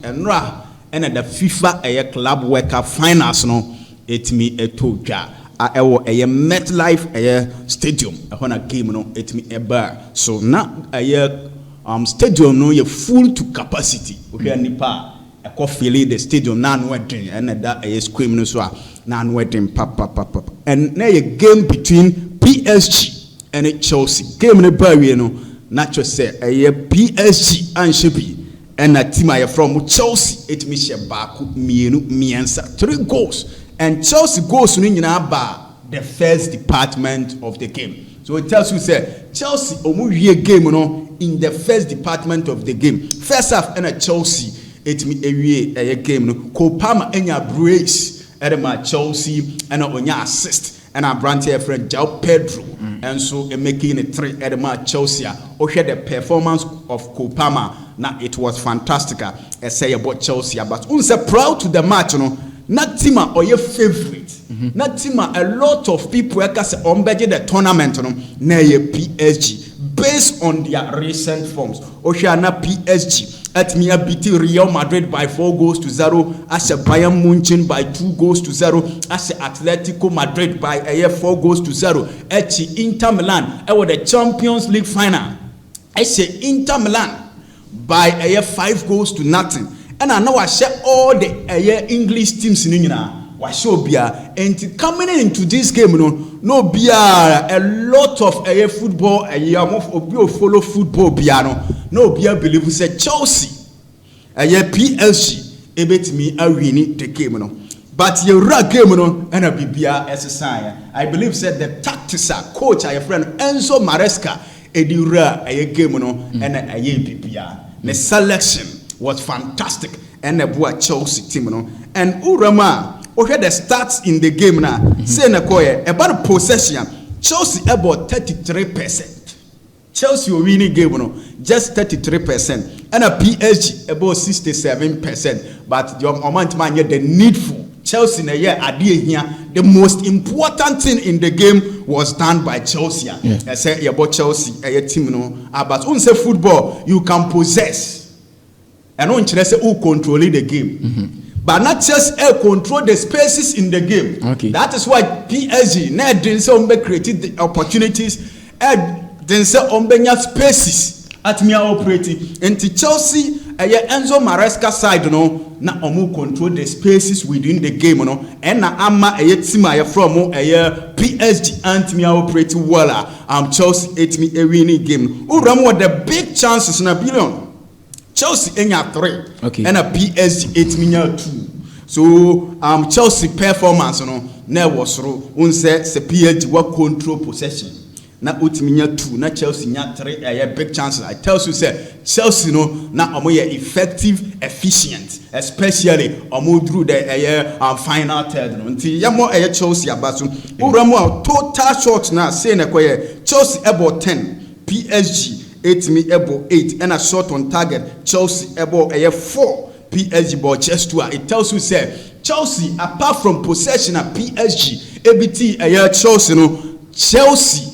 enra and the FIFA club worker finals no etimi etodwa ewo MetLife stadium ehona game no etimi eba so na stadium no ye full to capacity okay nipa eko feel the stadium na no edin and that scream no so na no edin papa and na ye game between PSG and Chelsea game no ba wie no na cho say PSG and shebi and a team I from Chelsea etimi she baako mienu miensa 3 goals and Chelsea goals no nyina ba the first department of the game. So it tells you say Chelsea omu wie game no in the first department of the game. First half and a Chelsea etimi ewie game no Kopama enya brace edema Chelsea and onya assist and a branch friend Joao Pedro and so making it 3 edema Chelsea. Ohwe the performance of Kopama na it was fantastic. I say about Chelsea but unse proud to the match no not team or your favorite. Not team a lot of people say on budget the tournament no na PSG based on their recent forms. Oceana PSG at me beat Real Madrid by 4-0 as a Bayern Munich by 2-0 as a Atletico Madrid by 4-0 at Inter Milan the Champions League final. I say Inter Milan by 5-0. And I know I share all the English teams in England. Washobia and coming into this game no be a lot of football follow football piano no be believe say Chelsea PSG ebetimi awini the game no but your game no and a bibia exercise I believe said the tactics coach our friend Enzo Maresca edura game no and bibia the selection was fantastic and the boy Chelsea team no and Urama okay, the stats in the game now. Say na koye about possession. Chelsea about 33%. Chelsea winning game no just 33%. And a PSG about 67%. But your amount man the needful. Chelsea na year idea here. The most important thing in the game was done by Chelsea. I say about Chelsea a team no. But on say football you can possess. And on say who control the game. But not just control the spaces in the game. Okay. That is why PSG didn't say created the opportunities didn't say spaces at me operating. And Chelsea Enzo Maresca side no na omu control the spaces within the game no and na ama team from PSG and me operating well Chelsea ate me a winning game. Uramu the big chances na billion. Chelsea enya 3 and a PSG 8 million 2. So Chelsea performance no na was ro unse se PSG wa control possession na utiminya 2 na Chelsea nya 3 big chances. I tell you say Chelsea no na omo ye effective efficient especially omo through the final third no nti ya mo Chelsea abaso uramu total shot na say na koye Chelsea about 10 PSG 8 me able 8 and a shot on target Chelsea able 4 PSG ball just 2. It tells you say Chelsea apart from possession at PSG ABT Chelsea no Chelsea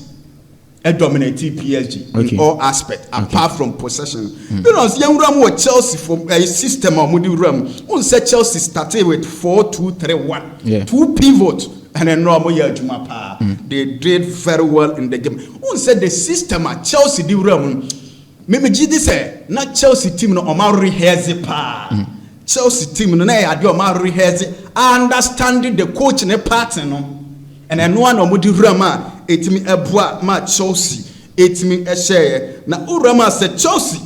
dominated PSG in all aspects apart from possession. You know young ram with Chelsea from a system of Moody Ram. On said Chelsea started with 4-2-3-1 2 pivots. And then they did very well in the game. Who said the system at Chelsea did wrong? Maybe Gidi say not Chelsea team no Omar rehearse pa. Chelsea team no na adi Omar rehearse understanding the coach in the pattern no. And then one omudi rama etimi ebua ma Chelsea etimi share na urama say Chelsea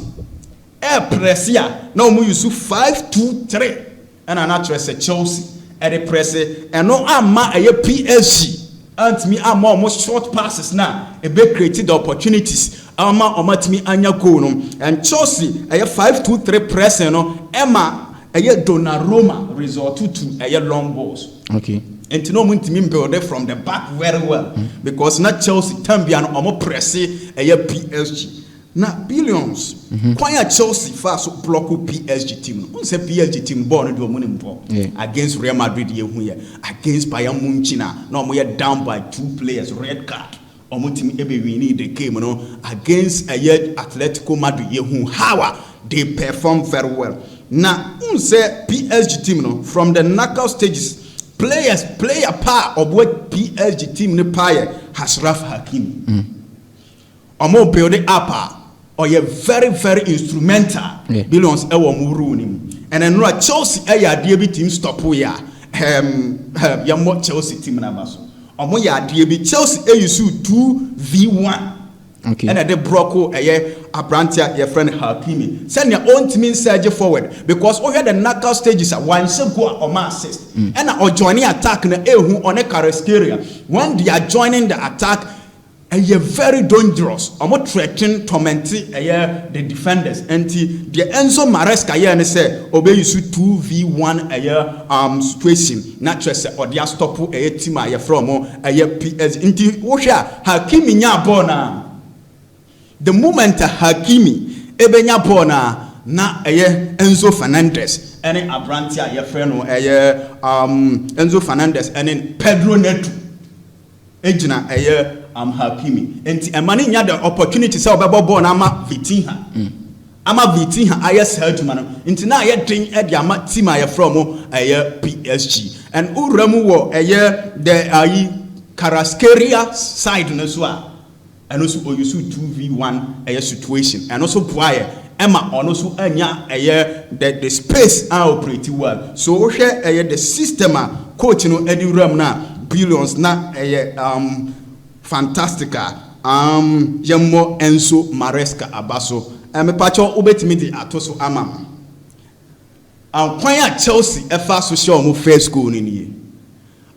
press ya na omu use 5-2-3 and another say Chelsea at the press and no ama PSG and me am almost short passes now a bit created the opportunities ama omatimi anya goal no and Chelsea 5-2-3 press no Emma Donnarumma resort to long balls. Okay. And no ntimi build from the back very well because not Chelsea tambian omo press PSG na billions kwanya Chelsea fast block PSG team no say PSG team ball no do money against Real Madrid ye hu against Bayern Munich na omo down by 2 players red card omo team ebe win the game no against Atletico Madrid ye hu how they perform very well na say PSG team no from the knockout stages player pa of what PSG team ne paye Ashraf Hakimi omo build it up or you very very instrumental billions e wo muru nim and then no Chelsea e ya de bi team stop ya ya mo Chelsea team na baso omo ya de bi Chelsea e use 2v1 okay. And the Brocco Abrantia your friend Hakimi send your own team surge forward because we had the knockout stages at one go or assist and or joining attack na ehu on a Carrasqueria when they are joining the attack and you're very dangerous omo threatening tormenting the defenders and the Enzo Maresca here say obey you 2v1 situation naturally say or they stop team aye from PS into wo hwa Hakimi nya ball na the moment Hakimi ebenya ball na Enzo Fernandez and Abrantia your friend Enzo Fernandez and then Pedro Neto ejina Hakimi enti emani nya the opportunity say obebo ball na ama Vitinha ayes helpman enti na aye den e de ama team aye from PSG and uramu wo the Carrasqueria side no so and also you 2v1 situation and also Boye Emma also anya the space operate well so here the system coach no edi ram na billions na fantastica yemmo Enzo Maresca abaso me pacho obetimi di atoso ama kwan ya Chelsea efa so show mo first goal ni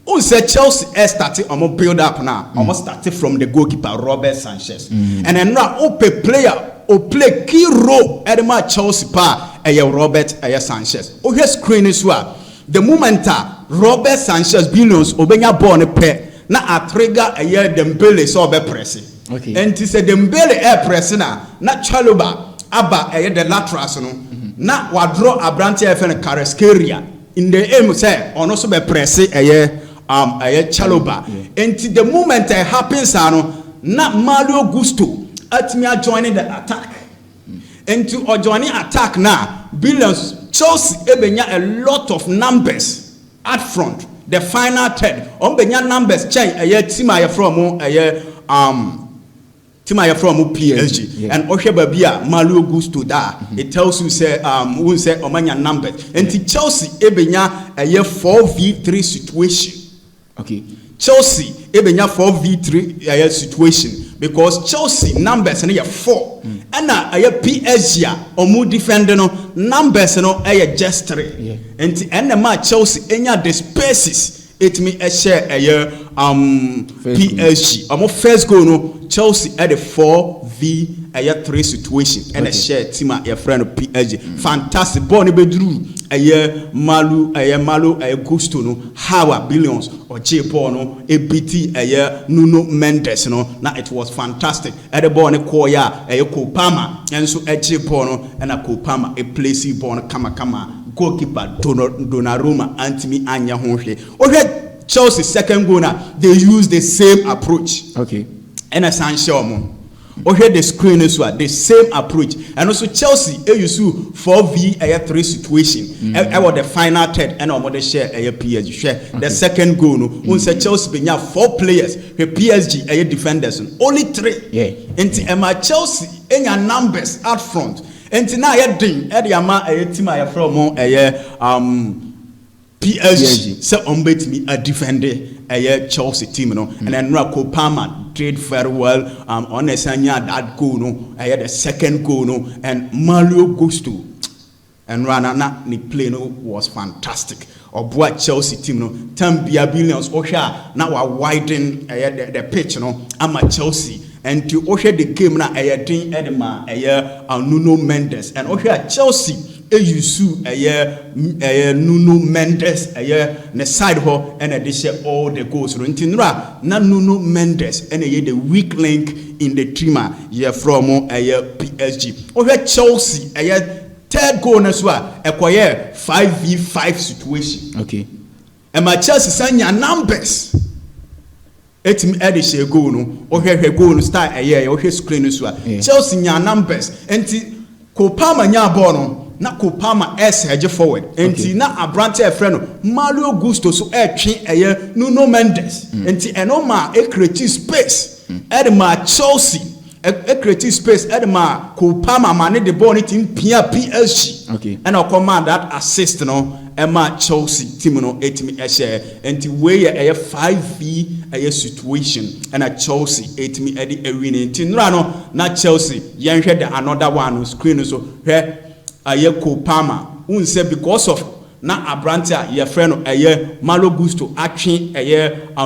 on say Chelsea started build up now almost started from the goalkeeper Robert Sanchez and then now player play key role at the Chelsea pa Robert Sanchez here screen is well the moment Robert Sanchez billions obenya ball ne pe na a trigger Dembele so be press okay and he said Dembele press na Chalobah aba the laterals no na wa draw Abrantia FN Carrasqueria in the aim say on also be press Chalobah and the moment it happens na Mario Gusto at me joining the attack and to joining attack now billions Chelsea ebenya a lot of numbers at front the final third benya numbers change team aye from PSG and Babia Mario Gusto da it tells you say who say omanya numbers and Chelsea ebenya a 4v3 situation okay Chelsea ebenya 4v3 situation because Chelsea numbers na 4 and na PSG omu defender no numbers no just 3 and ma Chelsea enya the spaces it me share PSG omu first goal no Chelsea at the 4v3 situation and a share team your friend PSG fantastic ball ni bedru Malu Gusto no how billions or J ball no ABT Nuno Mendes no now it was fantastic at the ball ne koya Kopama and so J ball no and a Kopama a place ball kama goalkeeper Donnarumma Antimi Anya Honhe okay Chelsea second goal now they use the same approach okay and essential okay the screen is what the same approach and also Chelsea use 4v3 situation about the final third and almost share PSG share the second goal no say Chelsea benya 4 players the PSG defenders only 3 and Emma Chelsea enya numbers out front and now din ama team from PSG so me a defender Chelsea team no and then Kopama did very well on Esanya that goal no the second goal no and Mario Gusto and Ranana ni play no was fantastic or boy Chelsea team no Tambia billions osha now widen the pitch no ama Chelsea and to osha the game na din edema Nuno Mendes and osha Chelsea Yusu Nuno Mendes ne side ho and they share all the goals so ntinra na Nuno Mendes and the weak link in the team from PSG over Chelsea third goal na so a 5v5 situation okay and my Chelsea sanya numbers etim ede share goal no over goal no start over screen so Chelsea nya numbers enti Kopama nya ball no na Kopama hedge forward enti na abrante friend Mario Gusto so twe Nuno Mendes enti enoma create space edema Chelsea create space edema Kopama mane the ball it in PSG and I command that assist no Emma Chelsea team no etimi share enti we a 5v a situation and a Chelsea etimi edi win enti nra no na Chelsea yen hwe the another one screen so hwe aye Kopama unse because of na abrante a ye friend no Malo Gusto atwe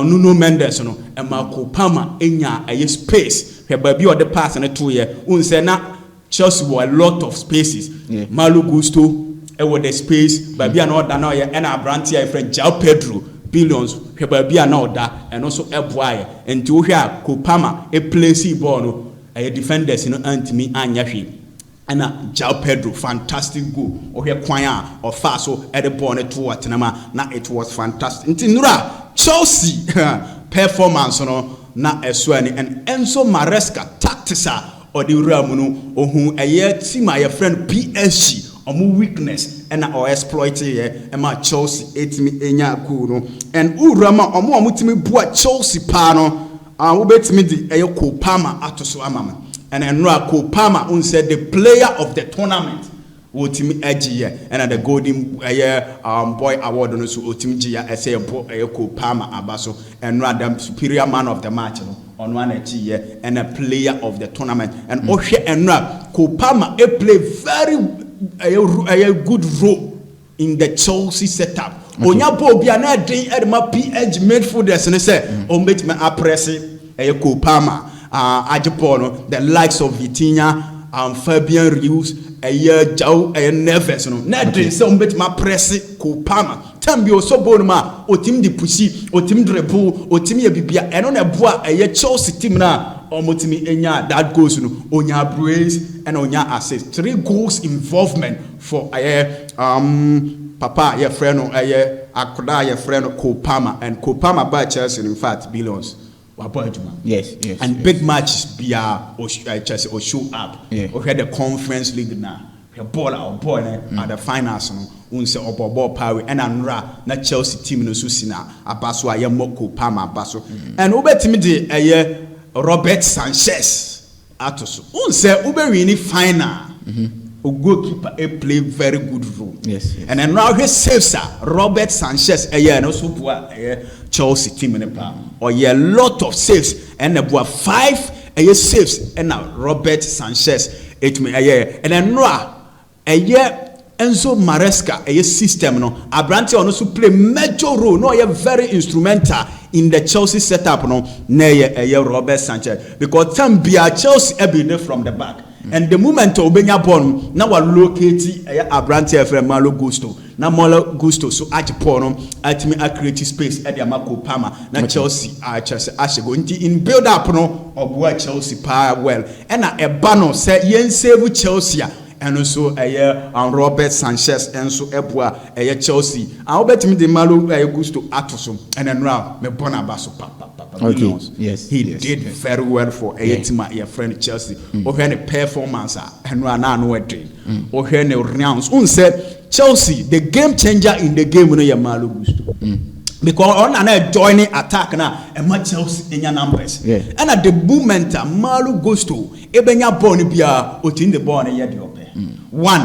Nuno Mendes no Emma Kopama enya space hwe ba bi o the pass na to ye unse na Chelsea were a lot of spaces Malo Gusto with the space, baby and order now, and our branch here, friend Jao Pedro, billions, baby and order, and also Ebwire, and to hear Kopama, a place born, a defenders in Antimi and Yashi, and a Jao Pedro, fantastic goal, or here choir or Faso at the bonnet to Watanama, now it was fantastic. Nura, Chelsea performance, na Eswani, and Enzo Maresca, tactisa, or the Ramuno, or whom a year see my friend PSG. Omu weakness and or exploit here and my Chelsea etimi enya kuno and urama omu amutimi bua Chelsea pano ubetimi di Kopama atoso amama and enra Kopama unsaid the player of the tournament wotimi edge here and the golden boy award no so otimi gia say Kopama abaso and the superior man of the match no on one here and a player of the tournament and ohwe enra Kopama play very a good role in the Chelsea setup. Onya bo bia na den edema PSG midfielders ne say o met me press Kopama Ajepo no the likes of Vitinha Fabian Ruiz Jao Neves no na den say o met me press Kopama tambi o so bo no ma o team di pushi o team dribble o team ye bibia eno na boa Chelsea team na omotimi enya that goes no onya brace and onya assist 3 goals involvement for papa your friend akoda your friend Kopama and Kopama by Chelsea in fact billions yes and big matches be Chelsea or show up or had the conference league now ball at the finals no unse obobo power and anra na Chelsea team no so sina abaso aye Kopama abaso and obetimi de Robert Sanchez atoso unse ube win final o goalkeeper play very good role yes. And then now he saves Robert Sanchez no so boa Chelsea team in pa or a lot of saves and about 5 saves and now Robert Sanchez it me and then now Enzo Maresca system no Abrante also play major role no very instrumental in the Chelsea setup no na Robert Sanchez because time bia Chelsea be from the back and the moment obenya ball na wa locate Abrante from Malo Gusto na Malo Gusto so Ajepo no atimi create space e dey Kopama na Chelsea go in build up no oboa Chelsea power well and na eba no say yen save Chelsea and also Robert Sanchez and so Ebua Chelsea. I bet me the Malo Gusto atoso and then now me Bonabaso papa. Yes, he did very well for my friend Chelsea. Or any performance and run no wedding. Or any rounds. Unsaid Chelsea, the game changer in the game no Malo Gusto. Because on an joining attack now and much Chelsea in your numbers. And at the moment Malo Gusto ebenya bonibia otin the ball na one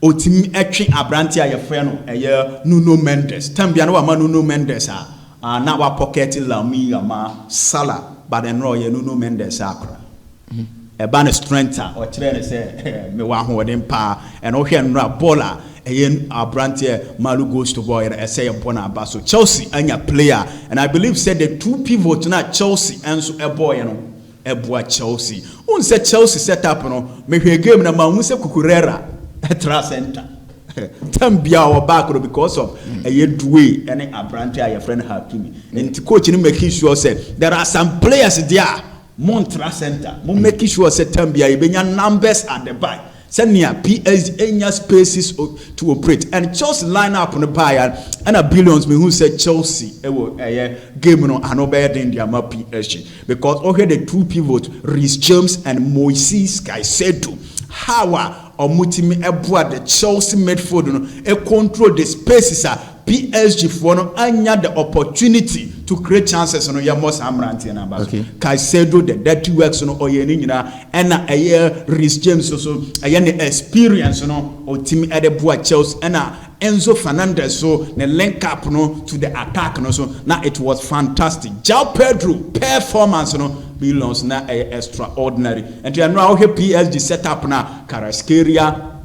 otimi etwe Abrante aye friend no Nuno Mendes tambia no wa Nuno Mendes na wa pocket Lami ama Salah but then Nuno Mendes akra e ban strength or kire say me wa hoden pa and o hwe nra baller Abrante Malo Gusto boy say bona baso Chelsea anya player and I believe said the two pivot na Chelsea and so a boy Ebua Chelsea. Unse Chelsea set up no me hwe game na ma unse Kukurera tra center. Tambia our back because of duwe and Abrante your friend Hakimi. And coach ni make sure say there are some players there Montra center. Mo make sure say Tambia ibenya numbers at the back. Send near PSG enya spaces to operate and Chelsea line up on the buyer and a billions me who said Chelsea game no anobe den dia ma PSG because okay the two pivot Reece James and Moises Caicedo how omutimi eboa the Chelsea midfield no e control the spaces PSG for no anya the opportunity to create chances no yamos amrantie na ba. Caicedo the dirty works no oye ni nyina ena eye Reece James so eye ne experience no otimi edeboa Chelsea ena Enzo Fernandez so the link up no to the attack no so now it was fantastic. João Pedro performance no belongs na extraordinary. And you know how PSG set up na Carrasqueria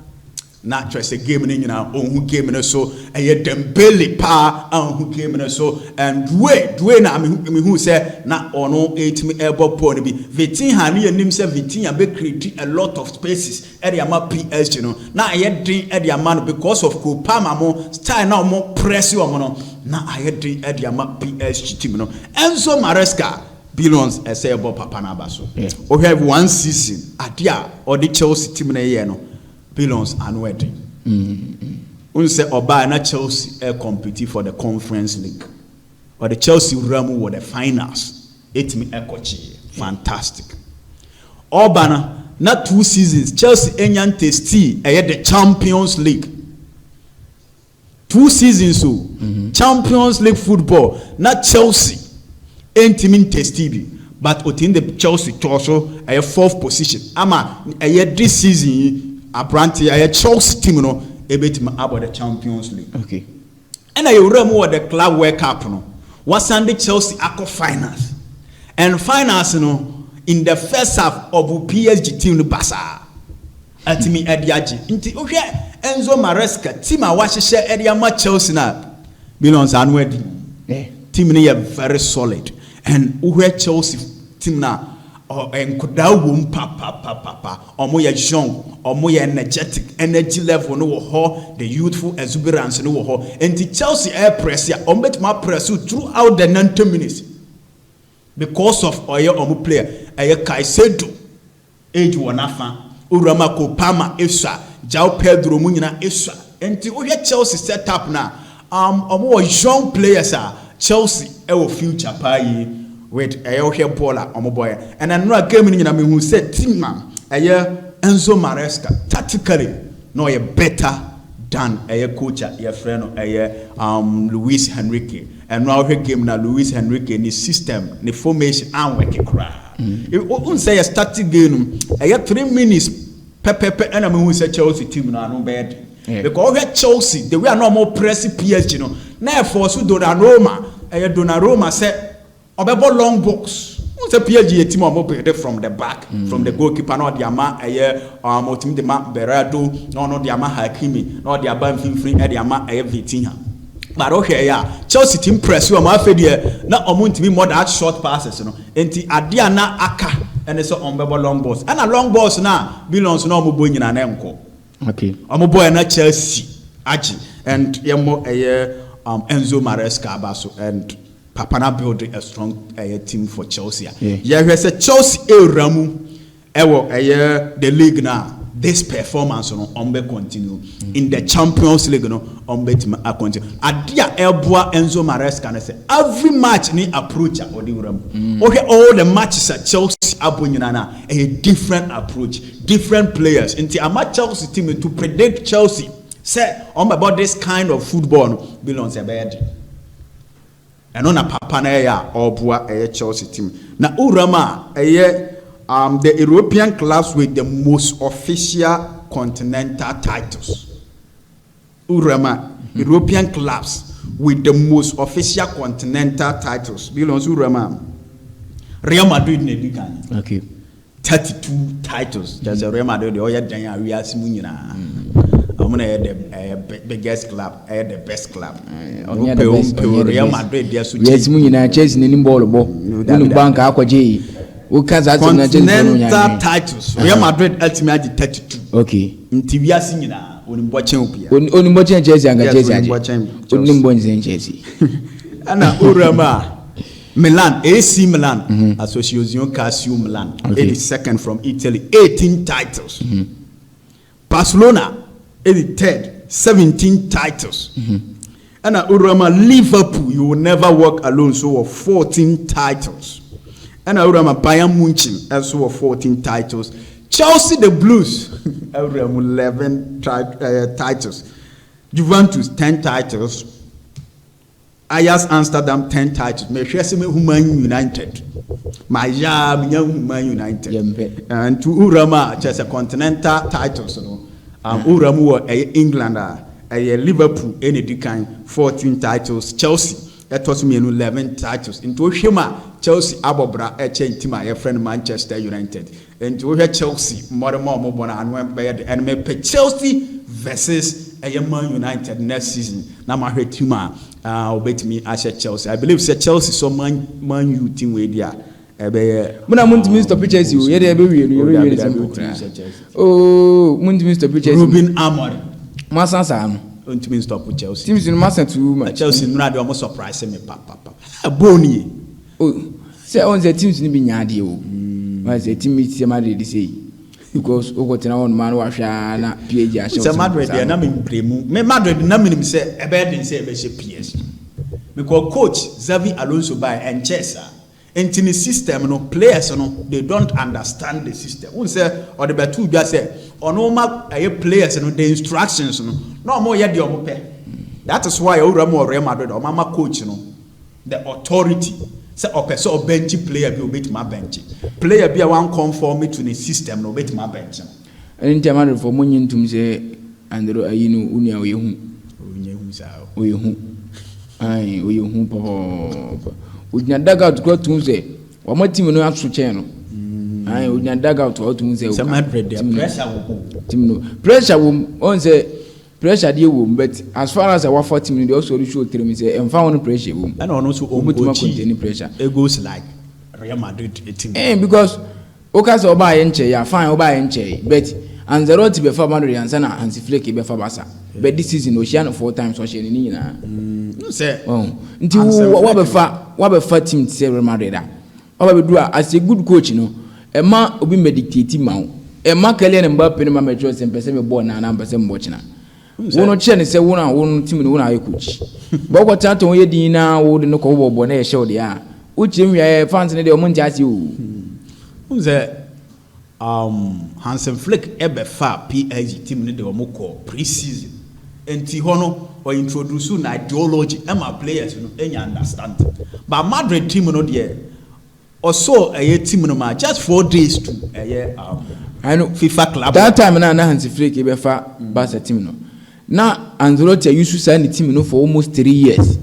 na just a game ni nyina onhu game no so Dembele pa onhu game no so and Dwayne na me who say na ono 8 me ebo po no bi Vitinha ni anim say Vitinha be create a lot of spaces e dey ama PSG no na aye din e dey ama no because of Kopama mo style na mo press yo mo no na aye din e dey ama PSG team no Enzo Maresca belongs as a papa na baso we have one season adia or the Chelsea team na ye no belongs and wedding. Unse oba na Chelsea compete for the Conference League. Or the Chelsea Ramu were the finals. It me ekochi. Fantastic. Oba na 2 seasons Chelsea enyan testi the Champions League. 2 seasons so Champions League football na Chelsea entimin testi but within the Chelsea also a 4th position. Ama this season Apparently, I Chelsea team no ebetim about the Champions League. Okay. And I remember the club World Cup no. Was Sunday Chelsea ako finals. And finals no in the first half of PSG team no basa. Atimi ediaji. Inti ohwe Enzo Maresca team a wahye ediama Chelsea na belongs anwedi. Team no very solid. And ohwe Chelsea team na enkoda wom papa omo ye young omo ye energetic energy level no wo ho the youthful exuberance no wo ho enti Chelsea air press ya omo betima press throughout the 90 minutes because of omo player Caicedo age wonafa urama Kopama eswa João Pedro munyina eswa enti ohwe Chelsea set up na omo young players Chelsea e future pa yi with a young baller on my boy. And I know a game in who said, team man, Enzo Maresca, tactically, no, a better than a coach, a friend, Luis Enrique. And now he came now, Luis Enrique, in his system, the formation, and working cry. It won't say a static game, 3 minutes, and I mean, who said Chelsea team, no bad. Because we had Chelsea, they were no more pressing PSG, no. Now, for so Donnarumma said, Obebo long box. What's a PSG team of from the back, from the goalkeeper, not the Ama, ultimate the Mark Berardo, no, the Ama Hakimi, not the Aban Finfree, and the Ama Vitinha. But okay, yeah, Chelsea team press you, my failure, not amount to be more that short passes, you know. And the Adiana Aka, and it's on Bebo long balls. And a long balls now belongs no more boy in an enco. Okay. I'm a boy and a Chelsea, Aji, and Yamo Enzo Maresca Basso and Papana building a strong team for Chelsea. Yeah, he said Chelsea Ramu the league now. This performance no ombe continue in the Champions League no ombe team continue. Adia Elboa Enzo Maresca na say every match ni approach odi Ramu. Okay, all the matches at Chelsea abonyina na a different approach, different players. Inti ama Chelsea team to predict Chelsea say about this kind of football no belongs a bad. And on a papa na ya obua Chelsea team. Na urama the European clubs with the most official continental titles. Urama European clubs with the most official continental titles. Belongs urama. Real Madrid ne okay. 32 titles. Just Real Madrid the oya dan we asimu nyina. I'm the biggest club, the best club. Real Madrid, yes, Chelsea in ball, bank, continental titles. Real Madrid ultimately 32. Okay. In TV, singing on watching Chelsea and Chelsea. And Urama Milan, AC Milan, Association Calcio Milan, 82nd from Italy, 18 titles. Barcelona. 83rd, 17 titles. And Urama Liverpool, you will never walk alone, so 14 titles. And Urama Bayern Munich, also 14 titles. Chelsea the Blues 11 titles. Juventus 10 titles. Ajax Amsterdam 10 titles. Me share some Human United. My Human United. And to Urama just a continental titles. Uramu England, Liverpool any kind 14 titles. Chelsea that was me 11 titles. Into Shima Chelsea Abobra team my friend Manchester United. And to Chelsea more Mobona and went by the enemy Chelsea versus Man United next season. Now my head tuma obey me as a Chelsea. I believe say Chelsea so man U team with ya. Muna muntu Mr. Pictures you yede ebe wiye oh muntu Mr. Pictures Ruben Amorim masansa no muntu Mr. Chelsea teams no masan too much Chelsea no na almost surprise me papa boni oh say on the teams ni bi nyaade o why say team meet say Madrid say because o go tena on man wa hwa na PSG a show say Madrid dey na me mpremu me Madrid na me nim say ebe dey say ebe she PSG because coach Xavi Alonso by and Chelsea into the system, no players, no they don't understand the system. We say or the better just say or no more players, no the instructions, no more yet the omope. That is why Uramu Real Madrid or Mama coach, the authority. Say okay, so benchy player be obey my bench. Player be one conform to the system, no obey my bench. And in German for money to say Andrew Ayinu Unia we Unya dugout go to say, or my team no actual channel. I would not dugout to say, pressure will on say pressure dear womb, but as far as our 40 minutes, also show to me say, and found pressure womb, and also any pressure. It goes like Real Madrid, because Okas or buy and chair, fine or buy and chair, but and the road to be for Madrid and Sana and Sifleki before Bassa. But this is in Ocean 4 times or Shanina. Say, oh, until what a fat team to say Real Madrid. Or do as a good coach, a man will be meditating mount. A man Kalian and Mbappe in my metros and Pesame born and I'm Pesame watching. One of Chen is a one team when I coach. But what time to Dina would no cover bonnet show the air. Which him I found in the Omonjas you. Who's that? Hansen Flick ebe fa PSG team ni de omoko pre-season enti hono or introduce an ideology and my players any understand but Madrid team no there also a team no ma just 4 days to I know FIFA club that time na Hansen Flick ebe fa Barca team no na Ancelotti used to sign the team no for almost 3 years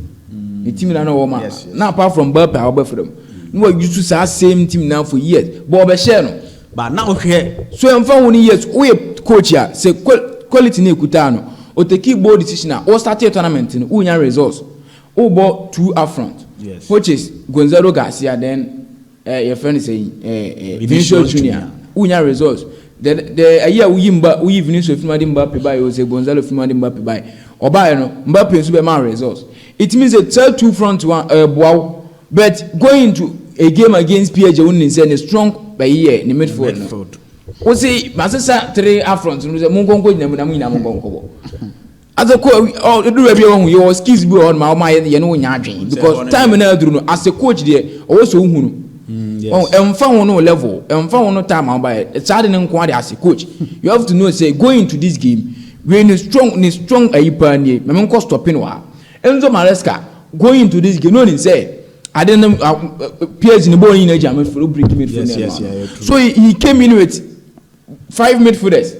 the team na no ma now apart from Mbappe obe for them no used to say same team now for years but obe share no. But now here, so I'm found 1 year. We coach ya say quality ne kutano. O take bold decision. O start a tournament in unya results. O bought 2 up front. Yes. Which is Gonzalo Garcia. Then your friend is saying Vinicius Junior. Unya results. The year we Vinicius Mbappe by o say Gonzalo Mbappe by. Oba no Mbappe Superman results. It means a 3-2 front one wow. But going to a game against PSG only say a strong by year in the midfield. We see Masasa 3 up front. We say Mungongo na Mungongo. As a coach, oh, do everyone your skills be on my you know because time na do as a coach there also hunu. Oh, and found no level, and found no time by it's hard and quality as a coach. You have to know say going to this game when strong a pan me stopping wa. Enzo Maresca going to this game no say I didn't PSG in the ball in a jam for break midfield. So he came in with 5 midfielders.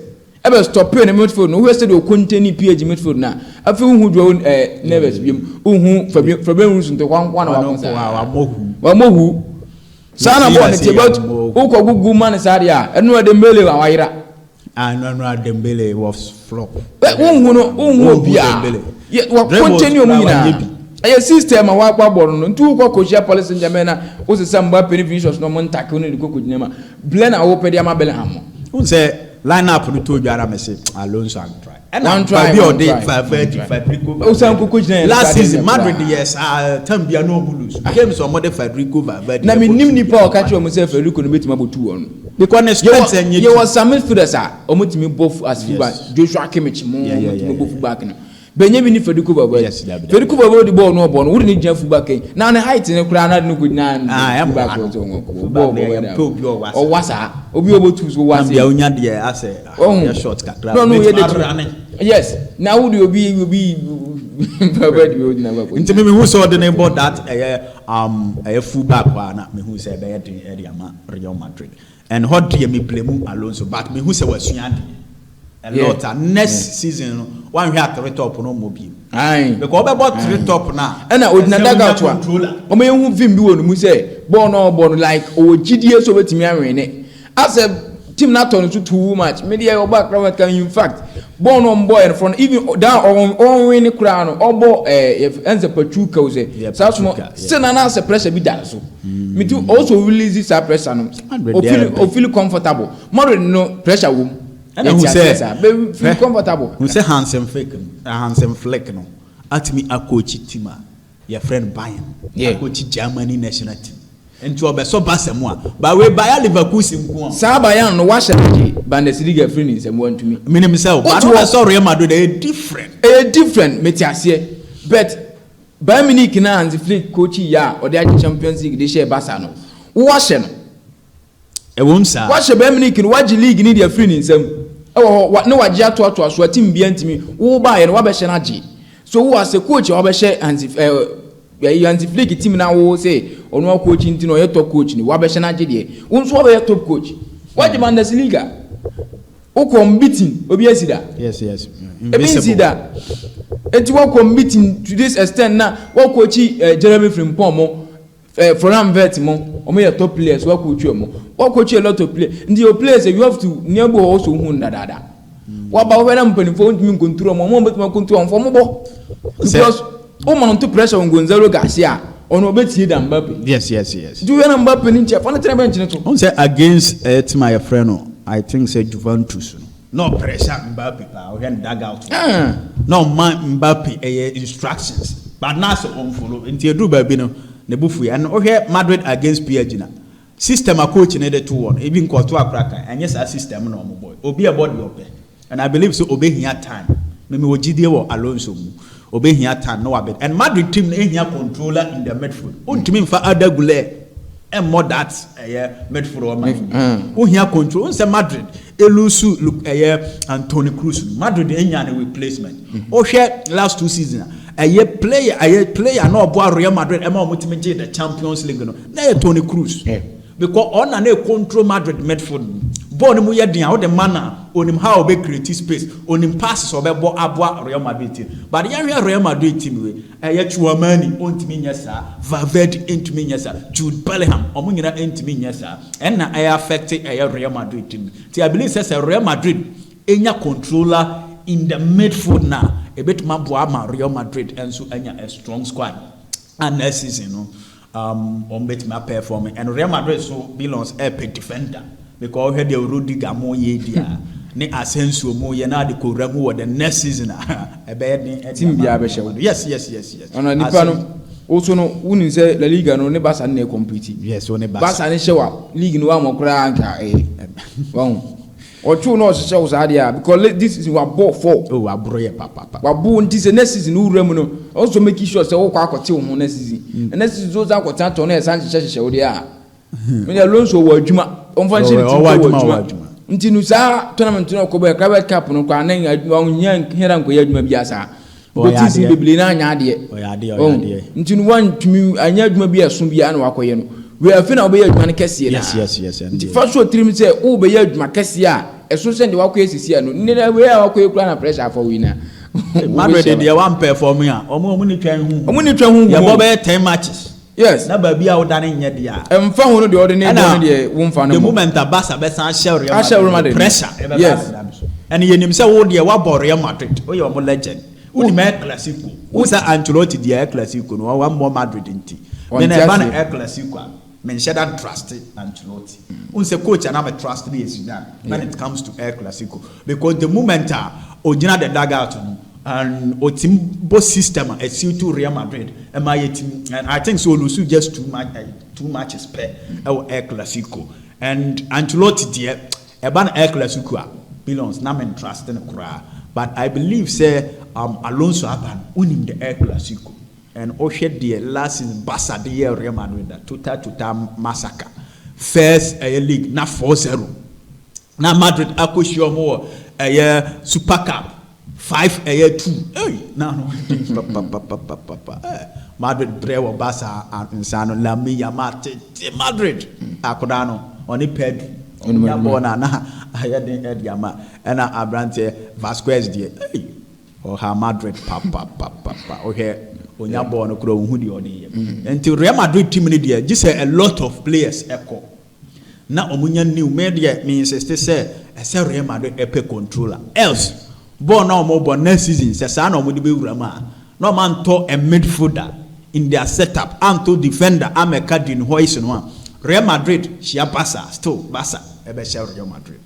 Ever stop playing the midfield. No, who said you continue PSG midfield now? I feel who drove nervous. Who Fabian Russo to one Wamohu. Sana born it about who could go man is area and no Dembele or Waira. And no Dembele was flop. But who be yet what continue me. A system a wa born ntu ko kochia police njamena o se samba Vinicius no monta ko ni ko kujema blend a open dia ma Bellingham who say line up no to jara me say Alonso and try and try be on day 5 o san ko kujena last season Madrid yes Tambia no bulus came some other Federico Valverde na me nim ni pa o ka che o mo say Federico no betima botu on because strength and you was some midfielders o motimi both as FIBA Joshua Kimmich mo both back no Benjamin Federico Babo. Yes, Federico Babo the ball no ball. Wouldn't need Jeff back. Now the height in the crown no good now. I am back or was I? Obi able to was the onya there I say. Oh, short cut. No, yes. Now would you be into me who saw the name about that a fullback one me who said Real Madrid and hot dear me play mu Alonso but me who said was a lot next season one we have to top no mobile aye because about three top now and I would not out one o me who film bi wonu mu say born like o gidie so betimi anwene as a team not turn to too much media background can in fact born on boy in front even down on winning crown or bo if ends up pachuca we say so small still na na pressure be that so me too also release this pressure no o feel comfortable more no pressure wom and who say feel comfortable who say handsome flick no at me a coach team your friend Bayern coach Germany national team into obeso basemo ba we Bayer Leverkusen nko sa Bayern no wa hye Bundesliga free ni sem want to me meaning myself but no so Real Madrid different metiase but Bayern Munich na Hansi Flick coach ya or the Champions League they share Barca no wo hye no e won sa wa hye Bayern Munich no wa gi league ni dia free ni sem e wo no wa gi ato so team bia ntimi wo Bayern wa be hye na gi so wo as a coach wa be hye Hansi Flick team na wo say ono coach ntino ye top coach ni wa be hye na gi de wo nso wa be top coach wa di Bundesliga o competing obi asida yes invincible enti wa competing to this extent na wa coach Jeremy Frimpong mo Florian Wirtz mo o me top players wa coach mo wa coach a lot of players ndi your players you have to nearby also hu ndadada wa ba we na mpanifo ntimi control mo betima control on mo bo because o man to pressure on Gonzalo Garcia ono betie da Mbappe yes do you na Mbappe ni chef on the bench ni to on say against my friend I think say Juventus no pressure Mbappe o hen dag out no man Mbappe instructions but now so on follow nti edu ba bi no ne bufu ya no he Madrid against PSG na system a coach ne dey 2-1 even quarto akraka anya sa system na omo boy obi e body ope and I believe so obe hia time me wogidie wo Alonso mu obe hia time no abet and Madrid team na hia controller in the midfield untimi mfa Adagule and more that midfield or man who here control on say Madrid elusu look Anthony Cruz Madrid enya na replacement o share last 2 seasons player no boy Real Madrid e ma omotime the Champions League no na Tony Cruz because on na control Madrid midfield ball mu ye dia o the manner onim how be create space onim passes or be ball aboa Real Madrid team but ya Real Madrid team we Chouamani ontimi nyesa Valverde ontimi nyesa Jude Bellingham omunyina ontimi nyesa and na affect Real Madrid team ti I believe say Real Madrid enya controller in the midfield na e betuma boa ma Real Madrid and so enya a strong squad and next season no on betuma performing and Real Madrid so belongs a defender because we had the Rudiger mo ye dia ne Asensio mo ye na de koramu wo the next season e be team bia be hye yes ona nipa no also no woni say La Liga no ne Barca na compete yes one Barca ne hye wa league no wa mokra anka won ochu no hye wo sa dia because this is wa ball 4 oh wa bro ye papa wa ball nti say next season uram no also make sure say wo kwa akote wo next season next season zo za akota to na e san hye wo dia me Alonso wo adwuma onfanshi ni wo adwuma nti no sa tournament no ko be Club Cup no kwa na nya hera nko ya adwuma bia sa botisi bebele na anya ade nti no wantumi anya adwuma bia so bia na wakoye no we afi na obe ya adwuma ne kese na yes nti first show trim say o be ya adwuma kese a eso send wakoye sisi no ne we ya wakoye kula na pressure for winner Madrid dey one performing a omo ni twan hu ya bo be 10 matches yes na ba bia odane nye dia emfa hu no de ordinary de wo mfa no the moment Barca be san share Real Madrid pressure yes and yenim say wo de wa bor Real Madrid o ye o legend uni me classico wo sa Ancelotti de classico no wa mo Madrid nti me na ba na classico men share that trust Ancelotti un se coach na me trust me Zidane when it comes to El Clasico because the moment ojina the dugout and otim both system to Real Madrid and my team and I think so lose just two matches per El Clasico and Ancelotti there e ban El Clasico belongs na men trust in kra but I believe say Alonso Aban winning the El Clasico. And Oshed the last season Barca the year Real Madrid total massacre. First league na 4-0. Now Madrid akosho more Super Cup 5-2. Hey, now no Madrid brewo Barca and Insano Lami Yamate Madrid akodano oni Pedro Nyabona na ayade Ediama and Abrante Vasquez die hey or her Madrid papa okay Onyabona kuro hudi odi until Real Madrid team ni there just a lot of players echo na omunya new media means say Real Madrid epe controller else ball na omo next season say sa na omo di be wura ma no man to a midfielder in their setup and to defender Ameka din hoist no Real Madrid she passa still Barca ebe Real Madrid